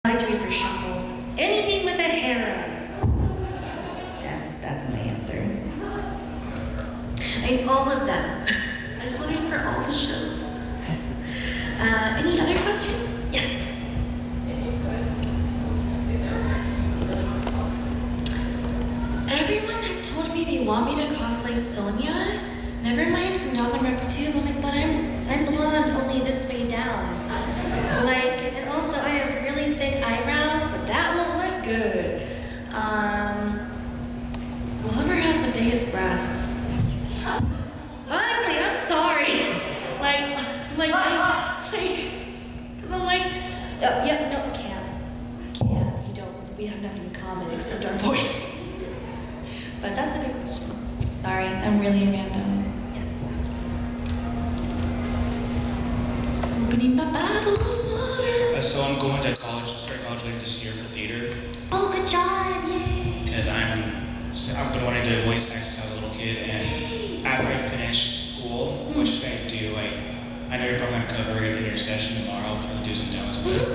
I like to read for shuffle. Anything with a hair up. That's my answer. I mean, all of them. I just want to read for all the shows. Any other questions? Yes. Everyone has told me they want me to cosplay Sonia. Never mind from Dog and Pt2. I'm like, but I'm blonde only this way down. And also I have really thick eyebrows, so that won't look good. Whoever has the biggest breasts. Honestly, I'm sorry. Because I'm like, oh, yeah, no, can't. You don't. We have nothing in common except our voice. But that's a good question. Sorry, I'm really random. Yes. Opening my bottle of water. So I'm going to college, start college later this year for theater. Oh, good job, yay. Because I've been wanting to do voice acting since I was a little kid, and after I finish school, what should I do? I know you're probably going to cover it in your session tomorrow for the do's and don'ts, but...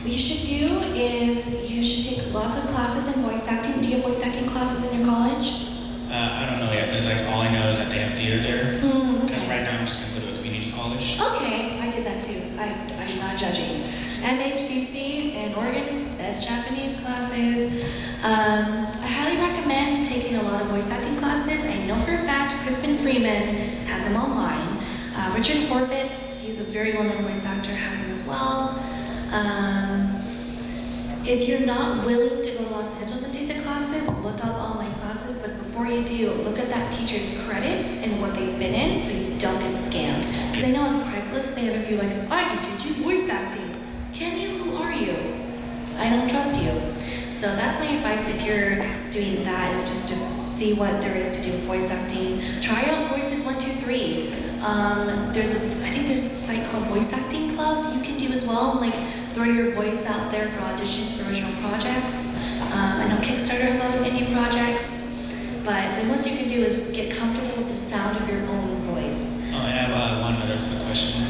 What you should do is you should take lots of classes in voice acting. Do you have voice acting classes in your college? I don't know yet, because all I know is that they have theater there. Because right now I'm just going to go to a community college. Okay, I did that too. I'm not judging. MHCC in Oregon, best Japanese classes. I highly recommend taking a lot of voice acting classes. I know for a fact Crispin Freeman has them online. Richard Horvitz, he's a very well-known voice actor, has them as well. If you're not willing to go to Los Angeles and take the classes, look up online classes, but before you do, look at that teacher's credits and what they've been in so you don't get scammed. Because I know on Craigslist they interview I can teach you voice acting. Can you? Who are you? I don't trust you. So that's my advice if you're doing that, is just to see what there is to do with voice acting. Try out Voices 123. I think there's a site called Voice Acting Club you can do as well. Throw your voice out there for auditions for original projects. I know Kickstarter has a lot of indie projects, but then what you can do is get comfortable with the sound of your own voice. Oh, I have one other quick question.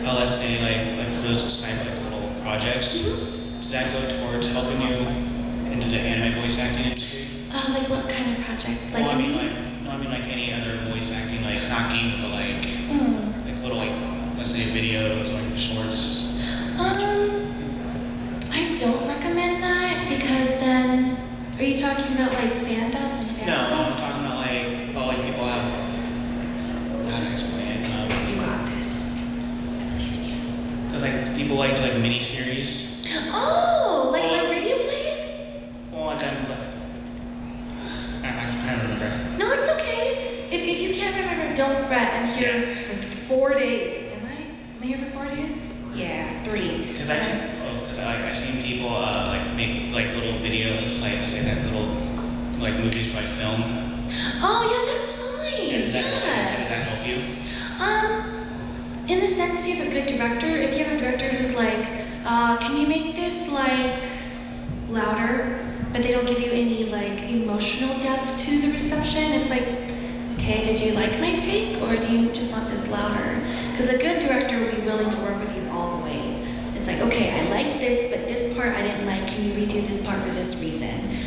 Let's say, for those who sign little projects, does that go towards helping you into the anime voice acting industry? What kind of projects? I mean any other voice acting, not games, but little let's say videos or shorts. I don't recommend that because then, are you talking about fandoms and fan No, I'm subs? talking about people have, how to explain it? You got this. I believe in you. Because people do mini-series. Oh, like radio plays? Well, I don't remember. No, it's okay. If you can't remember, don't fret. I'm here for 4 days. Am I here for 4 days? Yeah, 3. Because I've seen people make little videos, let's say that little movies for film. Oh yeah, that's fine. And does that help you? In the sense, if you have a good director, if you have a director who's can you make this louder, but they don't give you any emotional depth to the reception, it's okay, did you like my take, or do you just want this louder? Because a good director will be willing to work with you all the way. It's okay, I liked this, but this part I didn't like. Can you redo this part for this reason?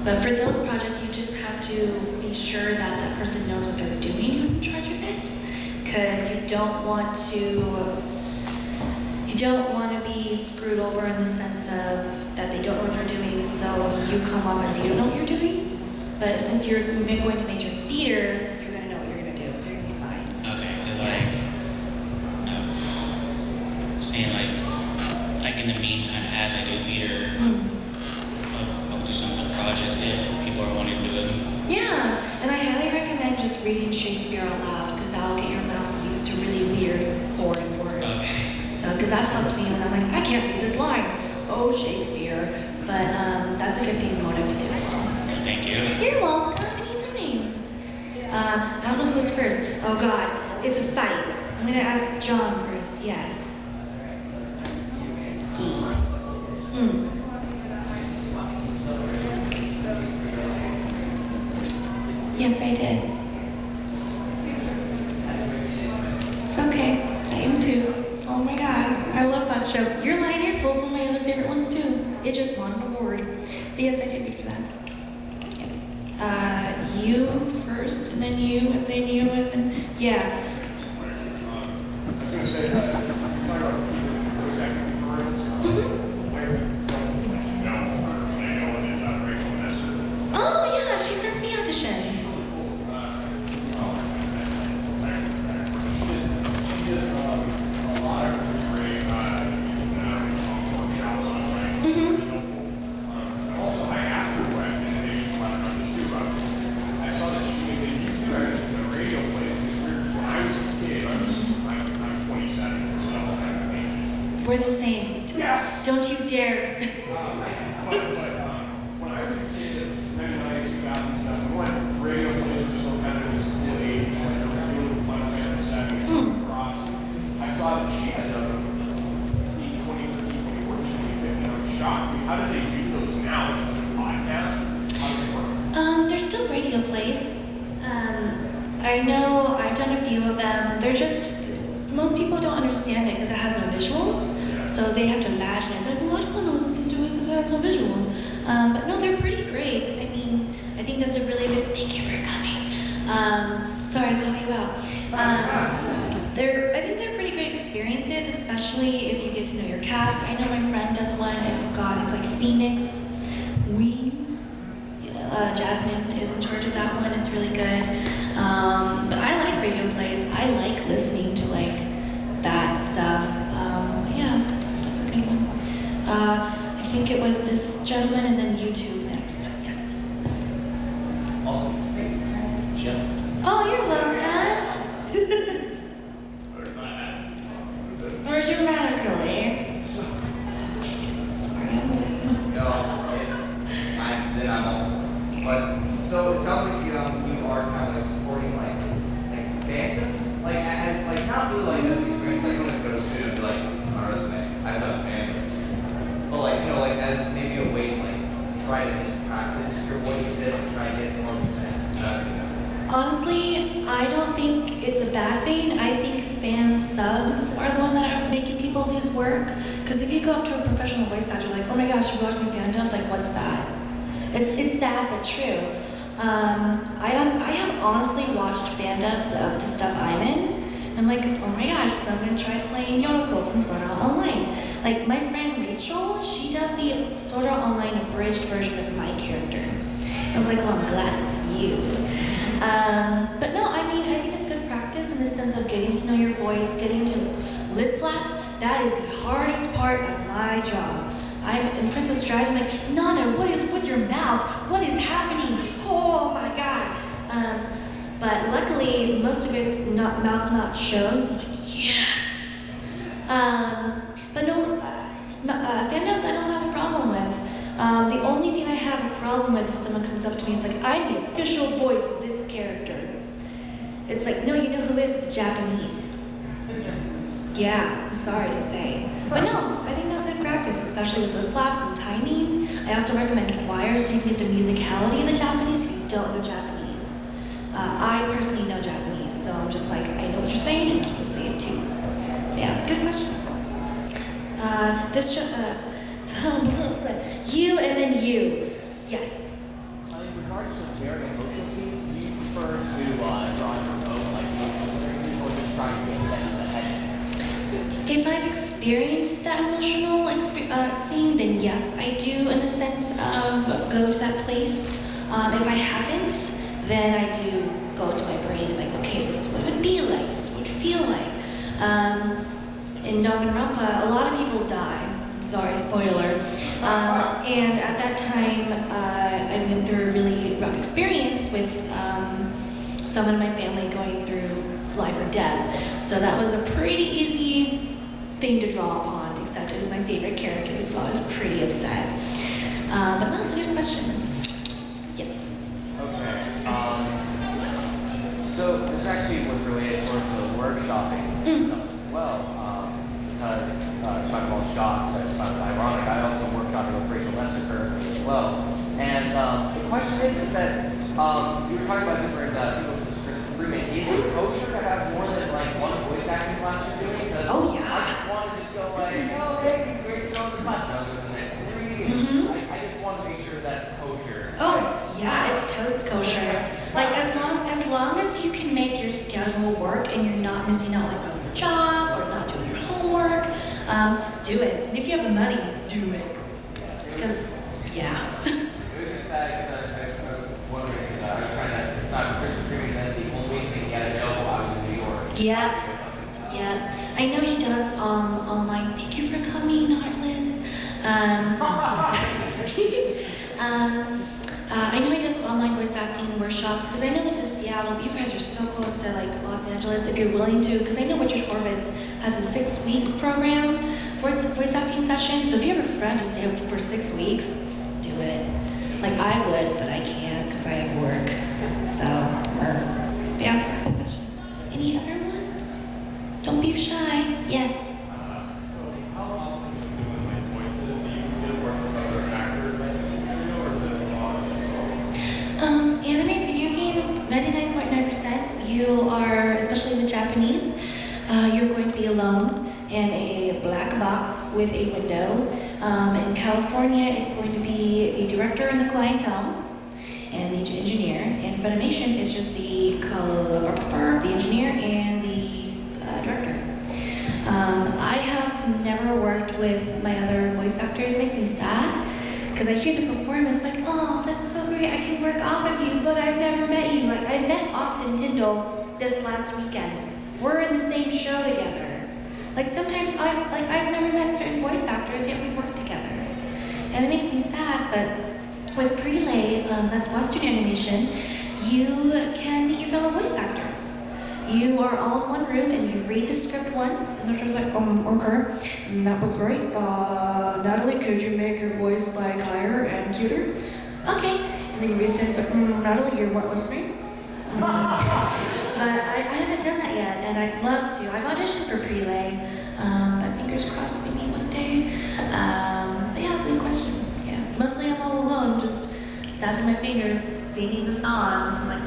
But for those projects, you just have to be sure that that person knows what they're doing who's in charge of it. Because you don't want to be screwed over in the sense of that they don't know what they're doing, so you come off as you don't know what you're doing. But since you're going to major in theater, you're going to know what you're going to do, so you're going to be fine. Okay, because in the meantime, as I do theater, I'll do some of the projects if people are wanting to do them. Yeah, and I highly recommend just reading Shakespeare out loud, because that will get your mouth used to really weird foreign words. Okay. So, because that's helped me when I'm I can't read this line. Oh, Shakespeare. But that's a good thing motive to do as well. Thank you. You're welcome. Anytime. I don't know who's first. Oh God, it's a fight. I'm going to ask John first. Yes. Yes, I did. It's okay. I am too. Oh my God, I love that show. show. Your line here pulls one of my other favorite ones too. It just won an award. But yes, I did read for that. You first, and then you, and then you, and then, yeah. I was going to say that you talk about voice acting tutorials. Oh yeah, she sends me auditions. We're the same. Yes. Don't you dare. When I was a kid, 99, 2000, 2001, radio plays were still kind of this new age, like they were doing Final Fantasy VII, Cross. I saw that she had done them in 2013, 2014, 2015. I was shocked. I mean, how do they do those now? Is it a podcast? How do they work? They're still radio plays. I know I've done a few of them. They're just, most people don't understand it because it has no visuals. So they have to imagine it. They're like, well, I don't want to listen to it because it has no visuals. But no, they're pretty great. I mean, I think that's a really good, thank you for coming. Sorry to call you out. I think they're pretty great experiences, especially if you get to know your cast. I know my friend does one, and oh God, it's like Phoenix Wings. Jasmine is in charge of that one. It's really good. But I like radio plays. I like listening to like that stuff. Yeah, that's a good one. I think it was this gentleman and then you two next. Yes. Awesome. Jim. Oh, you're welcome. Where's your medical, eh? Sorry. No, then I'm also. But so it sounds like you are kind of like supporting like fandoms, like as like not really like as an experience like when I go to studio and be like it's my resume. I've done fandoms, but like like as maybe a way to like try to just practice your voice a bit and try to get more of a sense. Honestly, I don't think it's a bad thing. I think fan subs are the one that are making people lose work. Because if you go up to a professional voice actor, like, oh my gosh, you watched my fandom, like, what's that? It's sad but true. I have honestly watched fandubs of the stuff I'm in. I'm like, oh my gosh, someone tried playing Yonoko from Sword Art Online. Like my friend Rachel, she does the Sword Art Online abridged version of my character. I was like, well, I'm glad it's you. But no, I mean, I think it's good practice in the sense of getting to know your voice, getting to lip flaps. That is the hardest part of my job. I'm in Princess Stride, I'm like, Nana, what is with your mouth? What is happening? Oh my God. But luckily, most of it's not mouth not shown. So I'm like, yes. But no, fandoms I don't have a problem with. The only thing I have a problem with is someone comes up to me and is like, I'm the official voice of this character. It's like, no, you know who is? It's Japanese. Yeah, I'm sorry to say. But no, I think that's good practice, especially with lip flaps and timing. I also recommend choir so you can get the musicality of the Japanese if you don't know Japanese. I personally know Japanese, so I'm just like, I know what you're saying and people say it too. Yeah, good question. You and then you. Yes. In regards to very emotional scenes, do you prefer to draw your own like emotional experiences or just try to get that in the head? If I've experienced that emotional scene, then yes, I do in the sense of go to that place. If I haven't, then I do go into my brain like, okay, this is what it would be like, this is what it would feel like. In Danganronpa, a lot of people die. Sorry, spoiler. And at that time, I went through a really rough experience with someone in my family going through life or death. So that was a pretty easy thing to draw upon, except it was my favorite character, so I was pretty upset. But no, it's a good question. Yes. Okay. So this actually was related sort of to workshopping and stuff as well. Because talking about jobs, that's kind of ironic. I also workshopped with Rachel Lessiker as well. And the question is that you were talking about different people such as Chris Freeman. Is it kosher to have more than like one voice acting class you're doing? Because Oh, yeah. I want to just go like, oh, hey, yeah, it's totes kosher. Like as long as you can make your schedule work and you're not missing out like on your job or not doing your homework, do it. And if you have the money, do it. Because yeah. It was just sad because I was wondering, because I was trying to decide for Krispy Kreme is the only thing he had available. I was in New York. Yeah. Yeah. I know he does online. Thank you for coming, Heartless. I know he does online voice acting workshops because I know this is Seattle. You guys are so close to like Los Angeles if you're willing to. Because I know Richard Horvitz has a 6-week program for voice acting sessions. So if you have a friend to stay up for 6 weeks, do it. Like I would, but I can't because I have work. So, yeah, that's a good question. Any other ones? Don't be shy. Yes. So how often do you do like voices? Do you get work with other actors like in the studio, or is it a lot of solo? Anime video games, 99.9%. You are, especially in the Japanese, you're going to be alone in a black box with a window. In California, it's going to be a director and the clientele, and the engineer. And Funimation is just the engineer and the director. I have never worked with my other voice actors. It makes me sad because I hear the performance like, oh, that's so great. I can work off of you, but I've never met you. Like I met Austin Tyndall this last weekend. We're in the same show together. Like sometimes I've never met certain voice actors yet we've worked together, and it makes me sad. But with Prelay, that's Western animation, you can meet your fellow voice actors. You are all in one room and you read the script once, and they're just like, okay, that was great. Natalie, could you make your voice like higher and cuter? Okay. And then you read things like, Natalie, you're what listening? But I haven't done that yet, and I'd love to. I've auditioned for Prelay, but fingers crossed maybe one day. But yeah, that's a good question. Yeah. Mostly I'm all alone, just snapping my fingers, singing the songs. I'm like,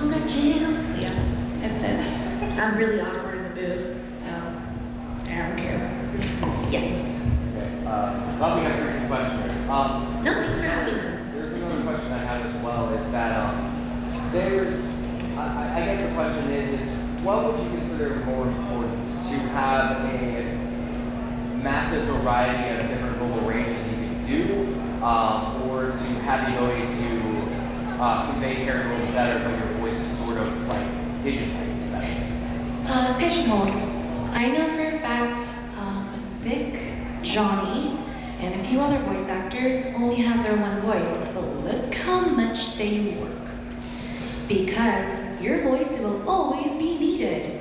on the channels. Yeah. That's it. I'm really awkward in the booth, so I don't care. Yes. Okay. Well, we have 3 questioners. No, thanks for having me. There's another question I have as well. Is that I guess the question is what would you consider more important, to have a massive variety of different vocal ranges you can do, or to have the ability to convey character a little better, but your voice is sort of like pigeonholed, if that makes sense? Pigeonholed. I know for a fact Vic, Johnny, and a few other voice actors only have their one voice, but look how much they work. Because your voice will always be needed.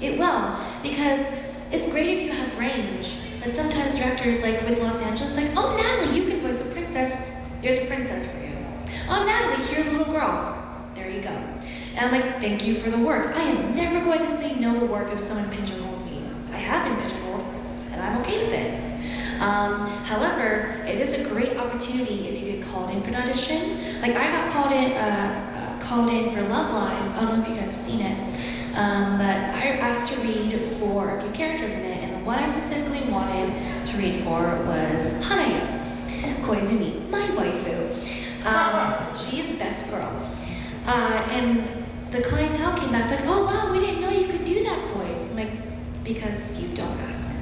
It will, because it's great if you have range, but sometimes directors, like with Los Angeles, like, oh, Natalie, you can voice a princess. There's a princess for you. Oh, Natalie, here's a little girl. There you go. And I'm like, thank you for the work. I am never going to say no to work if someone pigeonholes me. I have been pigeonholed, and I'm okay with it. However, it is a great opportunity if you get called in for an audition. Like I got called in for Love Live. I don't know if you guys have seen it, but I asked to read for a few characters in it, and the one I specifically wanted to read for was Hanaya, Koizumi, my waifu. She is the best girl. And the clientele came back like, oh wow, we didn't know you could do that voice. I'm like, because you don't ask.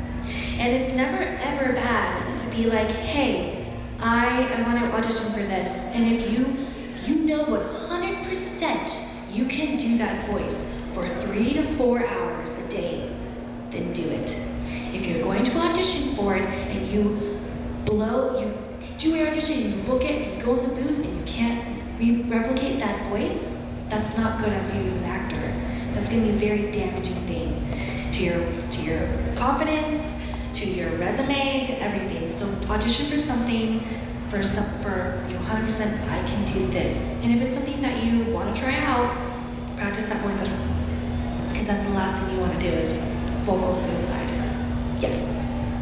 And it's never ever bad to be like, hey, I want to audition for this. And if you know 100% you can do that voice for 3 to 4 hours a day, then do it. If you're going to audition for it and you do your audition, you book it, you go in the booth and you can't replicate that voice, that's not good as you as an actor. That's going to be a very damaging thing to your confidence, to your resume, to everything. So audition for something for 100%, I can do this. And if it's something that you want to try out, practice that voice at home. Because that's the last thing you want to do is vocal suicide. Yes.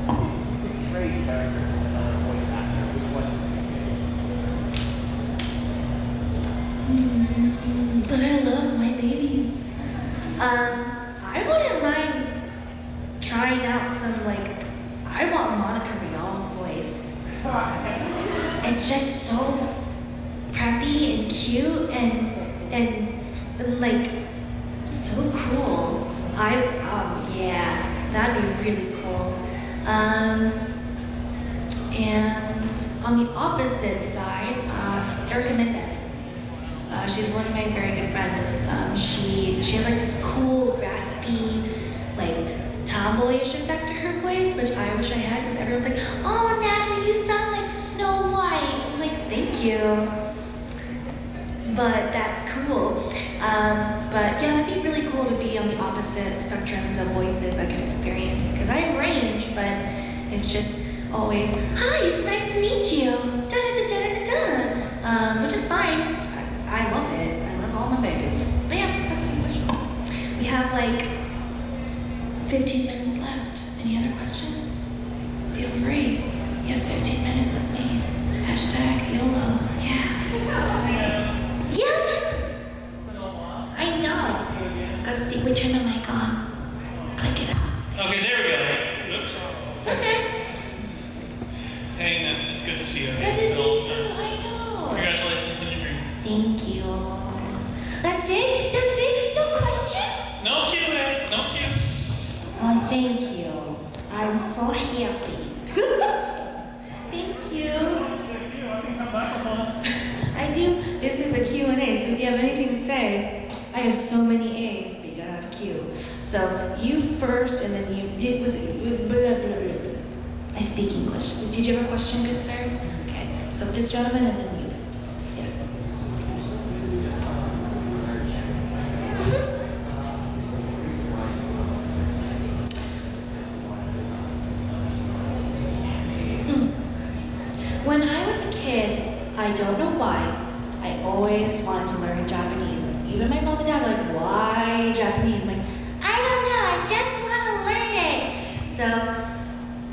Portray characters with another voice actor. Which one do you think? But I love my babies. I wouldn't mind trying out some, I want Monica Rial's voice. It's just so preppy and cute and like so cool. Yeah, that'd be really cool. And on the opposite side, Erica Mendez. She's one of my very good friends. She has like this cool, raspy, like tomboyish effect to her voice, which I wish I had because everyone's like, "Oh, Natalie, you sound like Snow White." I'm like, "Thank you." But that's cool. But yeah, it'd be really cool to be on the opposite spectrums of voices I could experience because I have range, but it's just always, "Hi, it's nice to meet you." Da da da da da da. Which is fine. I love it. I love all my babies. But yeah, that's my question. We have like 15 minutes left. Any other questions? Feel free. You have 15 minutes with me. Hashtag YOLO. Yeah. Yes! I know. Let's see. We turn the mic on. Click it up. Okay, there we go. Oops. It's okay. Hey, Nat, it's good to see you. Good to see you too. I know. Congratulations on your dream. Thank you. That's it? That's it? No question? No Q&A. No Q. Oh, thank you. I'm so happy. Thank you. I do. This is a Q&A, so if you have anything to say, I have so many A's, but you gotta have a Q. So you first, and then you did, blah, blah, blah, blah. I speak English. Did you have a question, good sir? Okay. So this gentleman, and then you. Yes. When I was a kid, I don't know why, I always wanted to learn Japanese. Even my mom and dad were like, "Why Japanese?" I'm like, "I don't know, I just want to learn it." So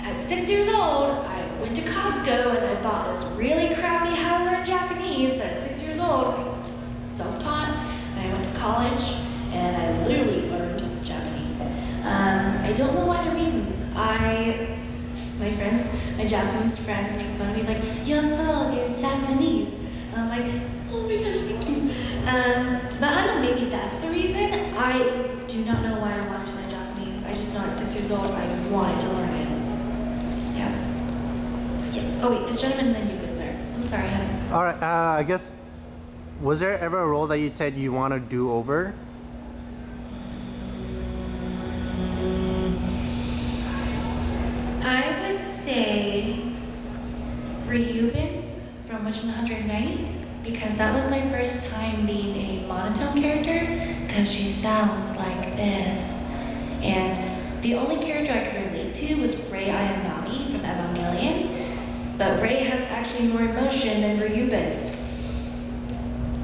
at 6 years old, I went to Costco and I bought this really crappy how to learn Japanese, but at 6 years old, self-taught, and I went to college and I literally learned Japanese. I don't know why the reason. My friends, my Japanese friends make fun of me like, "Your soul is Japanese." And I'm like, "Oh my gosh, thank you." But I don't know, maybe that's the reason. I do not know why I wanted to learn Japanese. I just know at 6 years old I wanted to learn it. Yeah. Oh wait, this gentleman and then you, good sir. I'm sorry, honey. All right. I guess, was there ever a role that you said you want to do over? I would say Ryubin's from Witch in the 100 Night because that was my first time being a monotone character because she sounds like this. And the only character I could relate to was Rei Ayanami from Evangelion, but Rei has actually more emotion than Ryubin's.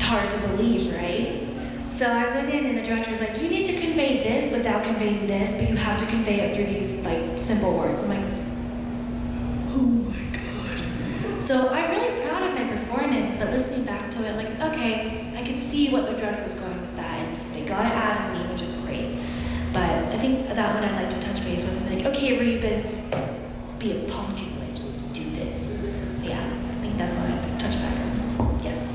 Hard to believe, right? So I went in and the director was like, "You need to convey this without conveying this, but you have to convey it through these like simple words." I'm like, oh my god. So I'm really proud of my performance, but listening back to it, I'm like, okay, I could see what the director was going with that, and they got it out of me, which is great. But I think that one I'd like to touch base with, and like, okay, Ryubins, let's be a pumpkin witch, let's do this. But yeah, I think that's what I'd touch back on. Yes.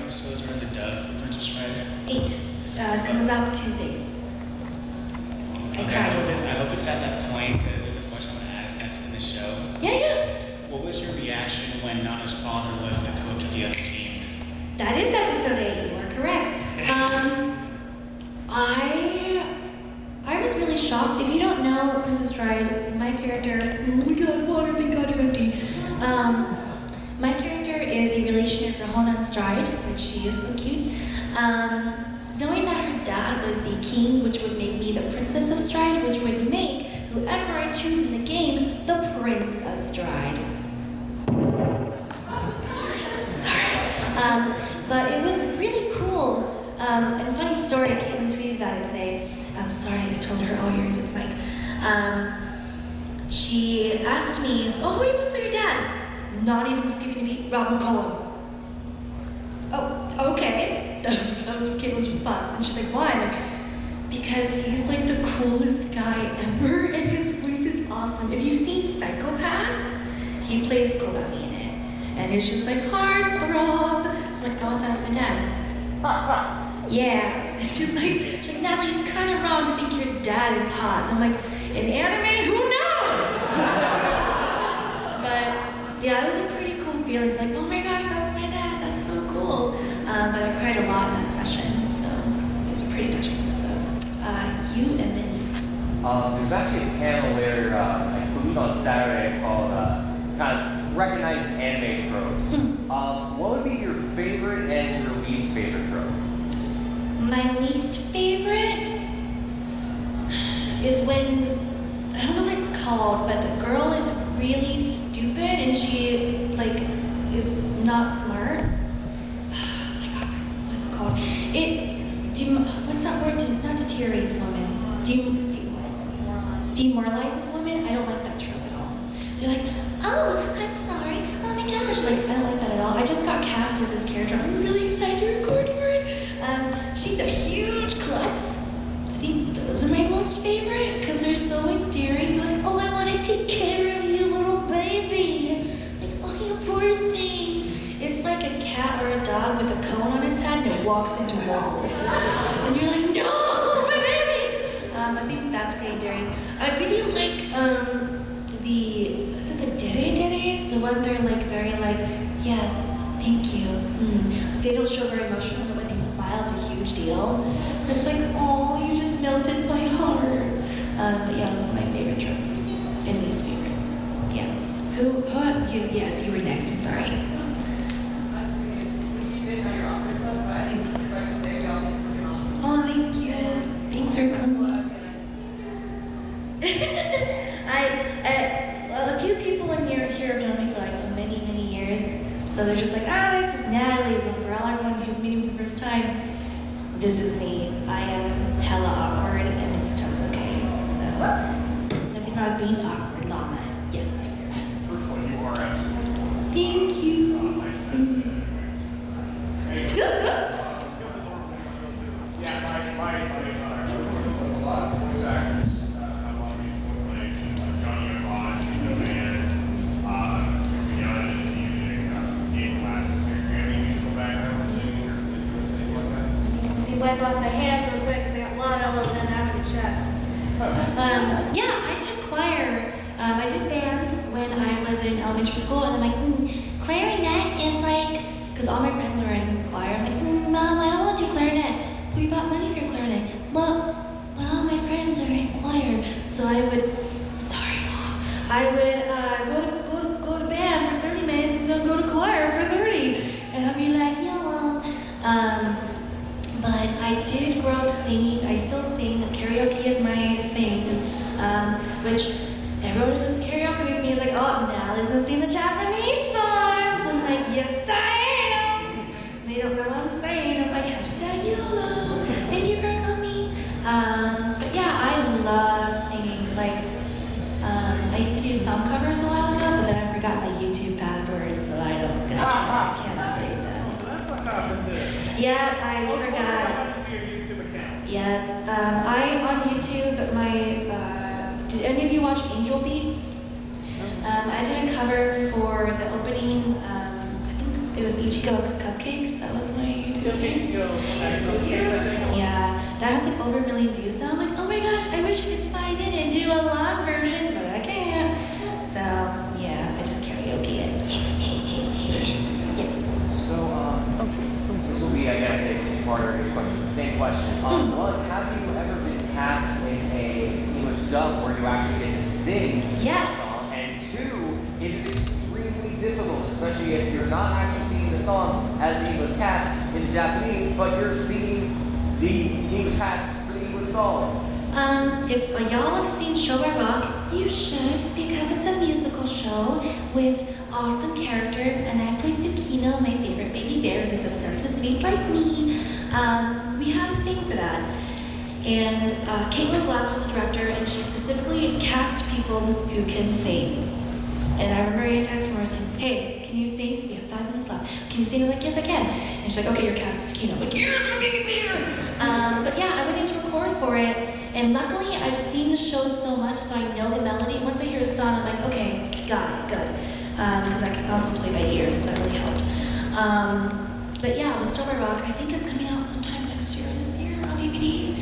Episodes are in the dub for Princess Bride? 8. It comes out Tuesday. Okay, I hope it's at that point because there's a question I want to ask us in the show. Yeah. What was your reaction when Nana's father was the coach of the other team? That is episode 8. You are correct. I was really shocked. If you don't know Princess Bride, my character. Oh my God, water! Thank God you're empty. My character is a relation of Rohonan Stride, which she is so cute. Knowing that her dad was the king, which would make me the princess of Stride, which would make whoever I choose in the game the prince of Stride. Sorry. But it was really cool. And funny story, Caitlin tweeted about it today. I'm sorry, I told her all yours with the mic. She asked me, "Oh, who do you want to play your dad?" Not even skipping a beat, Rob McCollum. Oh, okay. That was Caitlin's response. And she's like, "Why?" I'm like, "Because he's like the coolest guy ever, and his voice is he's awesome. If you've seen Psychopaths, he plays Kogami in it. And it's just like heartthrob. So I'm like, I want that as my dad. Yeah. It's just like, she's like, Natalie, it's kind of wrong to think your dad is hot. And I'm like, in anime, who knows? But yeah, it was a pretty cool feeling. It's like, oh my gosh, that's my dad. That's so cool. But I cried a lot in that session, so it was a pretty touching episode. You and then you. There's actually a panel where I believe on Saturday called kind of recognizing anime tropes. What would be your favorite and your least favorite trope? My least favorite is when, I don't know what it's called, but the girl is really stupid and she like is not smart. Oh my god, what's it called? What's that word? Not deteriorates women. Demoralizes women. I don't like that trope at all. They're like, oh, I'm sorry. Oh my gosh. Like, I don't like that at all. I just got cast as this character. I'm really excited to record for it. She's a huge klutz. I think those are my most favorite because they're so endearing. They're like, oh, I want to take care of you, little baby. Like, oh, you poor thing. It's like a cat or a dog with a cone on its head and it walks into walls. And you're like, no, my baby. I think that's pretty endearing. I really like is it the dere-deres? The one they're like very like, yes, thank you. They don't show very emotional, but when they smile, it's a huge deal. It's like, oh, you just melted my heart. But yeah, those are my favorite tropes. And least favorite. Yeah. Who? You? Yes, you were next. I'm sorry. Oh, thank you. Thanks for coming. A few people in here have known me for like many, many years. So they're just like, this is Natalie. But for all everyone who's meeting me for the first time, this is me. I am hella awkward and it's totally okay. So, nothing wrong with being awkward, llama. Yes. First one, you are absolutely. Thank you. Yeah, my voice actors have a lot of musical inclination. Johnny Yvonne, Chico Man, Rihanna is music, Gabe Classes. Do you have any musical background or singing or anything like that? If you wipe off my hands real quick because I got blood all over and I'm gonna check. Yeah, I took choir. I did band when I was in elementary school, and I'm like, clarinet is like, because all my friends were in choir. I'm like, Mom, I don't want to do clarinet. We bought money for clarinet. But all my friends are in choir, so I would, I'm sorry, Mom, I would go to band for 30 minutes and then go to choir for 30. And I'd be like, YOLO. But I did grow up singing. I still sing. Karaoke is my thing, which everyone who goes to karaoke with me is like, oh, Natalie's gonna sing the Japanese songs. I'm like, yes, I am. They don't know what I'm saying. I'm like, hashtag YOLO. Thank you for coming. But yeah, I love singing. Like, I used to do song covers a while ago, but then I forgot my YouTube password, so I can't update them. That's what happened there. Yeah, I What forgot. happened to your YouTube account? Yeah, I on YouTube, did any of you watch Angel Beats? I did a cover for the opening, I think it was Ichigo's Cupcakes, that was my YouTube name. Yeah, that has like over 1 million views now. I'm like, oh my gosh, I wish I could sign in and do a live version, but I can't. So, yeah, I just karaoke it. Yes. So, this will be, I guess, a two-parter question. Same question. One, have you ever been cast in a English dub where you actually get to sing Yes. the song? And two, is it extremely difficult, especially if you're not actually singing the song as the English cast in Japanese, but you're singing the English cast for the English song? If y'all have seen Show by Rock, you should, because it's a musical show with awesome characters, and I play Tsukino, my favorite baby bear who's obsessed with sweets like me. We had to sing for that. And Caitlin Glass was the director, and she specifically cast people who can sing. And I remember getting a text from her saying, hey, can you sing? We have 5 minutes left. Can you sing? I'm like, yes, I can. And she's like, okay, you're cast as Tsukino. I'm like, yes, my baby bear. But yeah, I went in to record for it, And luckily, I've seen the show so much, so I know the melody. Once I hear a song, I'm like, okay, got it, good. Because I can also play by ear, so that really helped. But yeah, with Strawberry Rock, I think it's coming out sometime next year or this year on DVD.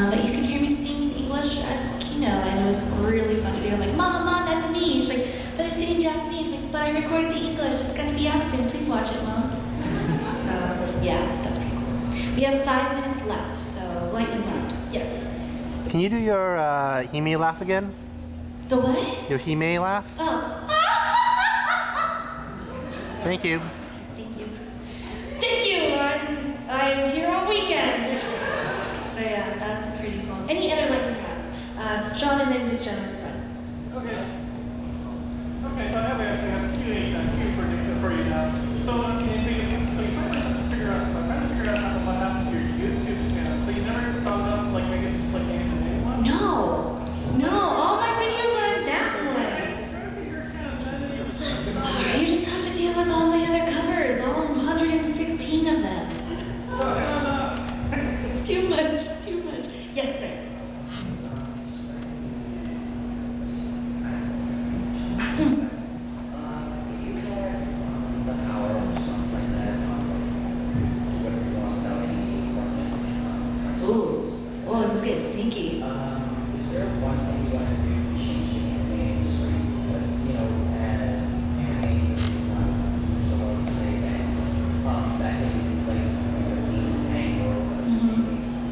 But you can hear me sing English as Kino, and it was really fun to do. I'm like, Mom, that's me. She's like, but it's in Japanese. I'm like, but I recorded the English. It's gonna be out soon. Please watch it, Mom. So yeah, that's pretty cool. We have 5 minutes left, so lightning round. Yes. Can you do your Hime laugh again? The what? Your Hime laugh? Oh. Thank you. Thank you. Thank you. I'm here all weekend. But yeah, that's pretty cool. Any other lightning rounds? Sean and then this gentleman in front. Okay. Okay, so I actually have two for you now. So you finally have to figure out, what happened to your YouTube channel. So you never found out, like, maybe it's like in the new one? No, all my videos are in that one. Sorry, you just have to deal with all my other covers, all 116 of them. It's too much. Yes, sir. Oh, this is getting sneaky. Is there one thing you want to do to change the anime industry? Because, as anime is not so well plays, that can be played with a team angle,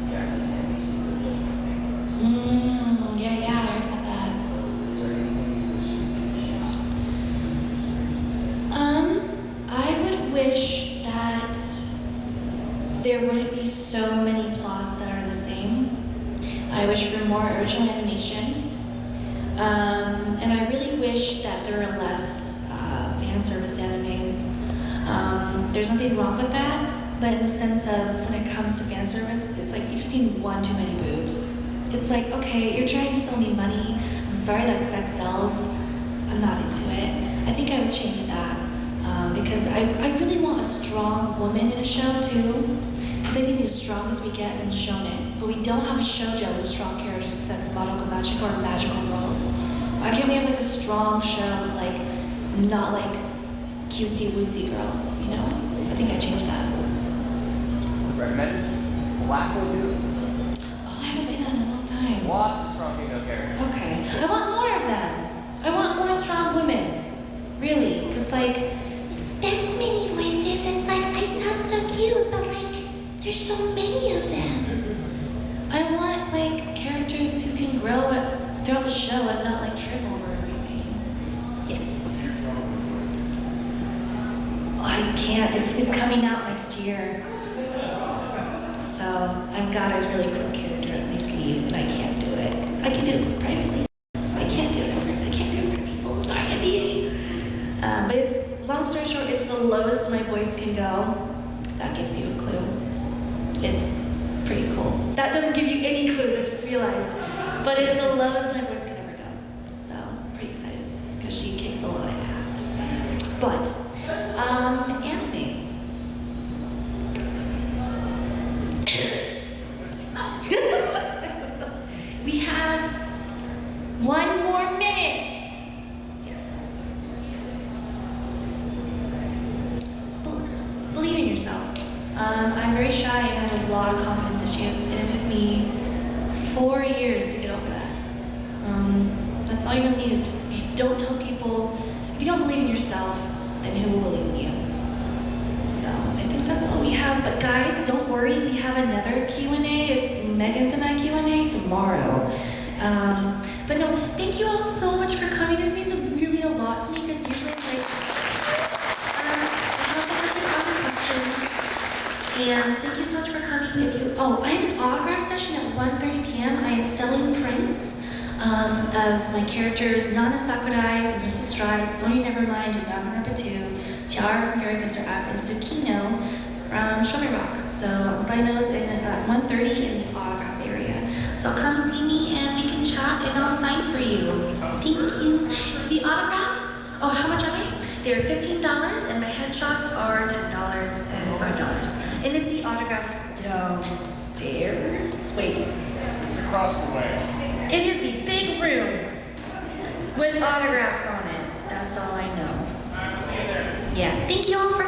Japanese anime sequel just Yeah, I heard about that. So, is there anything you wish you could change? I would wish that there wouldn't be so many plots that are the same. I wish for more original animation. And I really wish that there were less fan service animes. There's nothing wrong with that, but in the sense of when it comes to fan service, it's like you've seen one too many boobs. It's like, okay, you're trying to sell me money. I'm sorry that sex sells. I'm not into it. I think I would change that because I really want a strong woman in a show too. Because I think as strong as we get is in shonen, but we don't have a shoujo with strong characters except for Madoka Magica or Magical Girls. Why can't we have like a strong show with like not like cutesy wootsy girls? You know? I think I changed that. Recommended? Black Lagoon. Oh, I haven't seen that in a long time. Lots of strong female characters. Okay, I want more of them. I want more strong women, really, because like there's so many voices. It's like I sound so cute, but like there's so many of them. I want like characters who can grow throughout the show and not like trip over everything. Yes. Oh, I can't. It's coming out next year. So I've got a really cool character up my sleeve, and I can't do it. I can do it privately. I can't do it for people. I'm sorry, NDA. But it's long story short, it's the lowest my voice can go. That gives you a clue. It's pretty cool. That doesn't give you any clues, I just realized. But it's the lowest my voice can ever go. So I'm pretty excited because she kicks a lot of ass. But anime. We have 1 more minute. Yes. Believe in yourself. I'm very shy and I had a lot of confidence issues, and it took me 4 years to get over that. That's all you really need is to don't tell people. If you don't believe in yourself, then who will believe in you? So I think that's all we have. But guys, don't worry. We have another Q&A. It's Megan's and I Q&A tomorrow. But no, thank you all so much for coming. This means really a lot to me because usually it's like I have to answer other questions. And thank you so much for coming. I have an autograph session at 1:30 p.m. I am selling prints of my characters Nana Sakurai from Princess Stride, Sonya Nevermind, and Yama Pt2, Tiara from Fairy Fencer Up, and Tsukino from Strawberry Rock. So Zino's in at 1:30 in the autograph area. So come see me and we can chat and I'll sign for you. Thank you. The autographs, how much are they? They're $15 and my headshots are $10 and $5. And it's the autograph downstairs. Wait. It's across the way. It is the big room with autographs on it. That's all I know. See you there. Yeah. Thank you all for